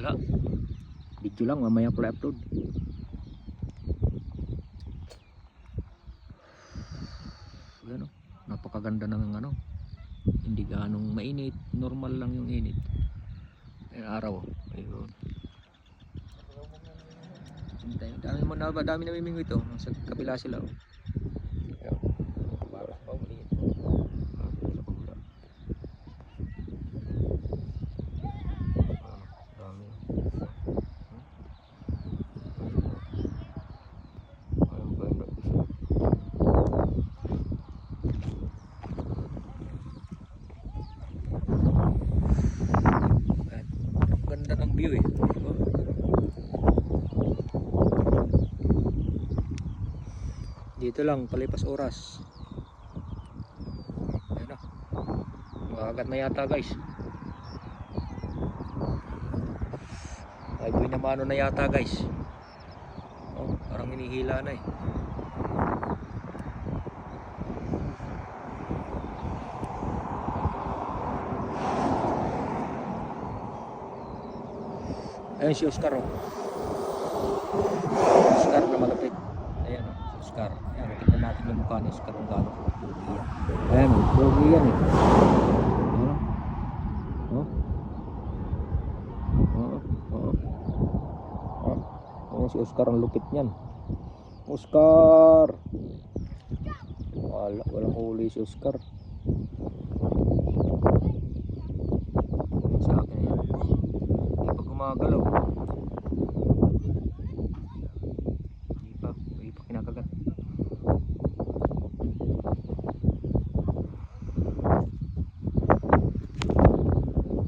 Wala. Video lang, mamaya ko i-upload. Ano, napakaganda ng ano. Hindi ganong mainit, normal lang yung init. Ayun, araw. Ayun. Dami namimingwit ito. Sa kabila sila. Ayun. Baras pa, maliit. Dami. Ayun pa yung isa. Ganda ng view eh. Dito lang palipas oras. Ayun na. Makagat na yata guys. Ay boy na mano na yata guys. Oh, parang hinihila na eh. Ayun si Oscar oh. Oscar na malapit. Ayan oh, si Oscar. Ayan, tignan natin yung mukha ni Oscar kung gaano pogi yan. Ayan oh, pogi yan eh. Ayan oh. Ayan si Oscar, ang lupit niyan. Oscar! Walang huli si Oscar. Sa akin yan. Hindi pa gumagalaw.